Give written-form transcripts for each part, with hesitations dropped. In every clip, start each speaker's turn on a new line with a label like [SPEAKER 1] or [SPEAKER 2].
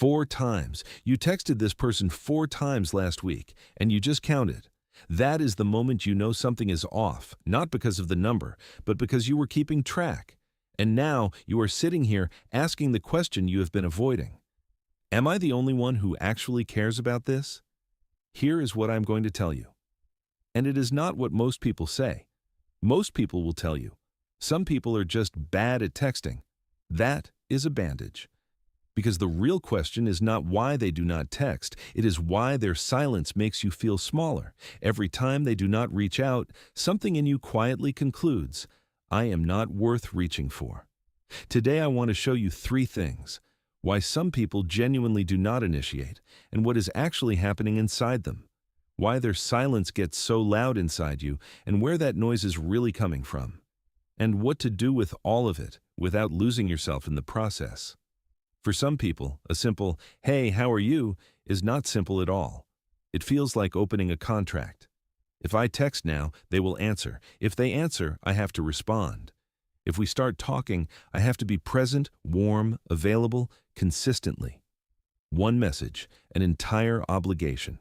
[SPEAKER 1] 4 times. You texted this person 4 times last week, and you just counted. That is the moment you know something is off, not because of the number, but because you were keeping track. And now you are sitting here asking the question you have been avoiding. Am I the only one who actually cares about this? Here is what I'm going to tell you. And it is not what most people say. Most people will tell you, some people are just bad at texting. That is a bandage. Because the real question is not why they do not text, it is why their silence makes you feel smaller. Every time they do not reach out, something in you quietly concludes, I am not worth reaching for. Today I want to show you 3 things. Why some people genuinely do not initiate, and what is actually happening inside them. Why their silence gets so loud inside you, and where that noise is really coming from. And what to do with all of it without losing yourself in the process. For some people, a simple, hey, how are you, is not simple at all. It feels like opening a contract. If I text now, they will answer. If they answer, I have to respond. If we start talking, I have to be present, warm, available, consistently. One message, an entire obligation.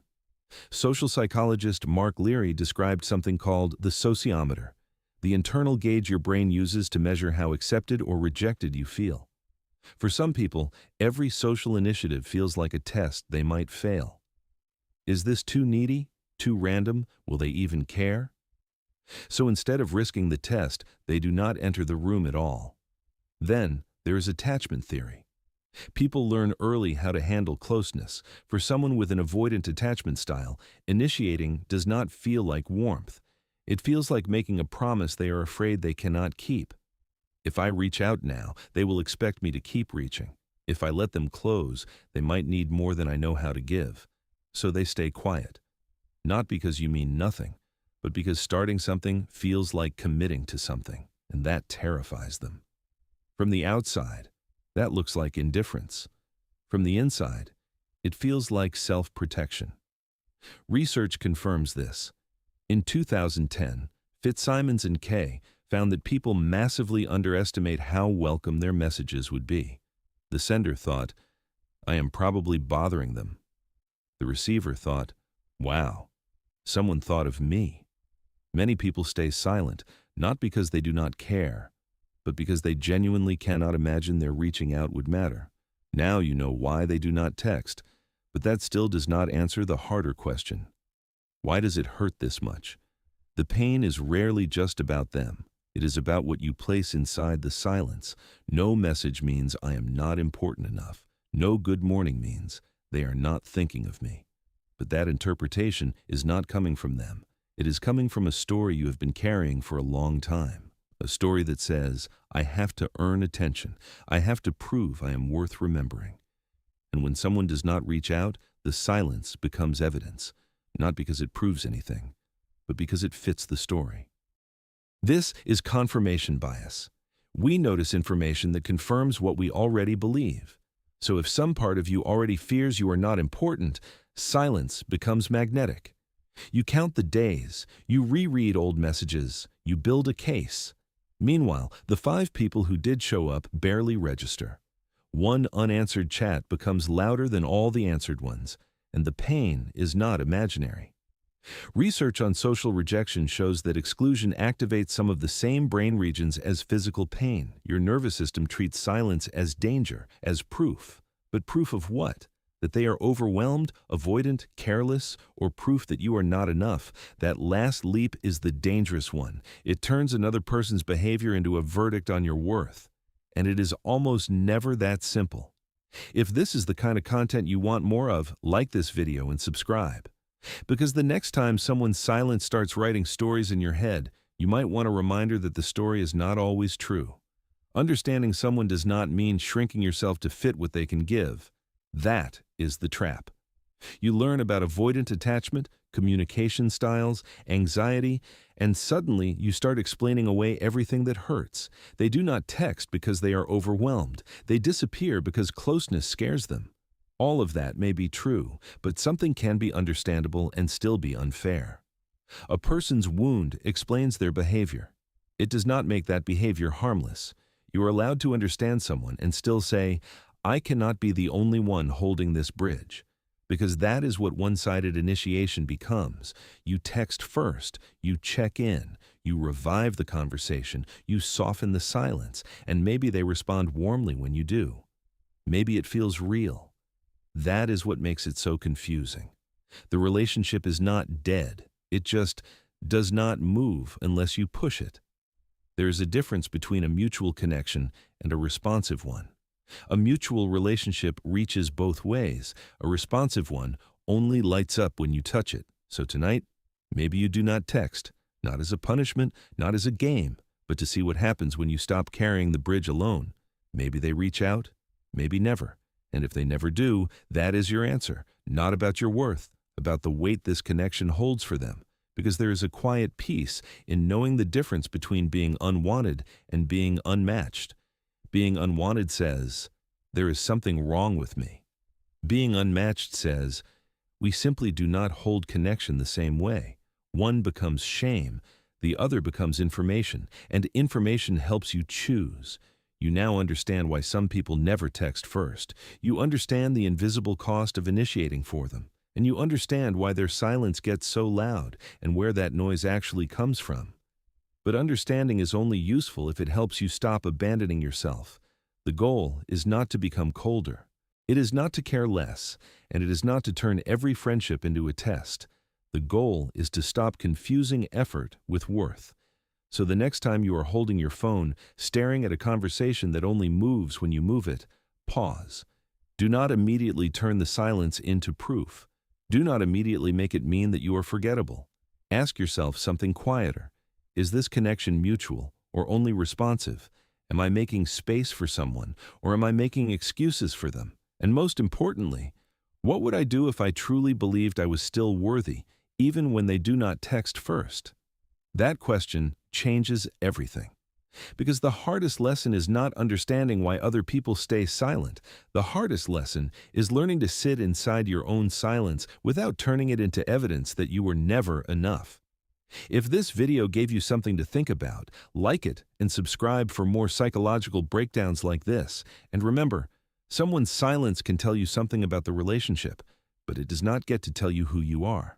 [SPEAKER 1] Social psychologist Mark Leary described something called the sociometer, the internal gauge your brain uses to measure how accepted or rejected you feel. For some people, every social initiative feels like a test they might fail. Is this too needy? Too random? Will they even care? So instead of risking the test, they do not enter the room at all. Then, there is attachment theory. People learn early how to handle closeness. For someone with an avoidant attachment style, initiating does not feel like warmth. It feels like making a promise they are afraid they cannot keep. If I reach out now, they will expect me to keep reaching. If I let them close, they might need more than I know how to give. So they stay quiet. Not because you mean nothing, but because starting something feels like committing to something, and that terrifies them. From the outside, that looks like indifference. From the inside, it feels like self-protection. Research confirms this. In 2010, Fitzsimons and Kay found that people massively underestimate how welcome their messages would be. The sender thought, I am probably bothering them. The receiver thought, wow, someone thought of me. Many people stay silent, not because they do not care, but because they genuinely cannot imagine their reaching out would matter. Now you know why they do not text, but that still does not answer the harder question. Why does it hurt this much? The pain is rarely just about them. It is about what you place inside the silence. No message means I am not important enough. No good morning means they are not thinking of me. But that interpretation is not coming from them. It is coming from a story you have been carrying for a long time. A story that says, I have to earn attention. I have to prove I am worth remembering. And when someone does not reach out, the silence becomes evidence, not because it proves anything, but because it fits the story. This is confirmation bias. We notice information that confirms what we already believe. So if some part of you already fears you are not important, silence becomes magnetic. You count the days, you reread old messages, you build a case. Meanwhile, the 5 people who did show up barely register. One unanswered chat becomes louder than all the answered ones, and the pain is not imaginary. Research on social rejection shows that exclusion activates some of the same brain regions as physical pain. Your nervous system treats silence as danger, as proof. But proof of what? That they are overwhelmed, avoidant, careless, or proof that you are not enough. That last leap is the dangerous one. It turns another person's behavior into a verdict on your worth. And it is almost never that simple. If this is the kind of content you want more of, like this video and subscribe. Because the next time someone's silence starts writing stories in your head, you might want a reminder that the story is not always true. Understanding someone does not mean shrinking yourself to fit what they can give. That is the trap. You learn about avoidant attachment, communication styles, anxiety, and suddenly you start explaining away everything that hurts. They do not text because they are overwhelmed. They disappear because closeness scares them. All of that may be true, but something can be understandable and still be unfair. A person's wound explains their behavior. It does not make that behavior harmless. You are allowed to understand someone and still say, I cannot be the only one holding this bridge. Because that is what one-sided initiation becomes. You text first, you check in, you revive the conversation, you soften the silence, and maybe they respond warmly when you do. Maybe it feels real. That is what makes it so confusing. The relationship is not dead. It just does not move unless you push it. There is a difference between a mutual connection and a responsive one. A mutual relationship reaches both ways. A responsive one only lights up when you touch it. So tonight, maybe you do not text, not as a punishment, not as a game, but to see what happens when you stop carrying the bridge alone. Maybe they reach out, maybe never. And if they never do, that is your answer, not about your worth, about the weight this connection holds for them. Because there is a quiet peace in knowing the difference between being unwanted and being unmatched. Being unwanted says, there is something wrong with me. Being unmatched says, we simply do not hold connection the same way. One becomes shame, the other becomes information, and information helps you choose. You now understand why some people never text first. You understand the invisible cost of initiating for them, and you understand why their silence gets so loud and where that noise actually comes from. But understanding is only useful if it helps you stop abandoning yourself. The goal is not to become colder. It is not to care less, and it is not to turn every friendship into a test. The goal is to stop confusing effort with worth. So the next time you are holding your phone, staring at a conversation that only moves when you move it, pause. Do not immediately turn the silence into proof. Do not immediately make it mean that you are forgettable. Ask yourself something quieter. Is this connection mutual or only responsive? Am I making space for someone or am I making excuses for them? And most importantly, what would I do if I truly believed I was still worthy, even when they do not text first? That question changes everything. Because the hardest lesson is not understanding why other people stay silent. The hardest lesson is learning to sit inside your own silence without turning it into evidence that you were never enough. If this video gave you something to think about, like it and subscribe for more psychological breakdowns like this. And remember, someone's silence can tell you something about the relationship, but it does not get to tell you who you are.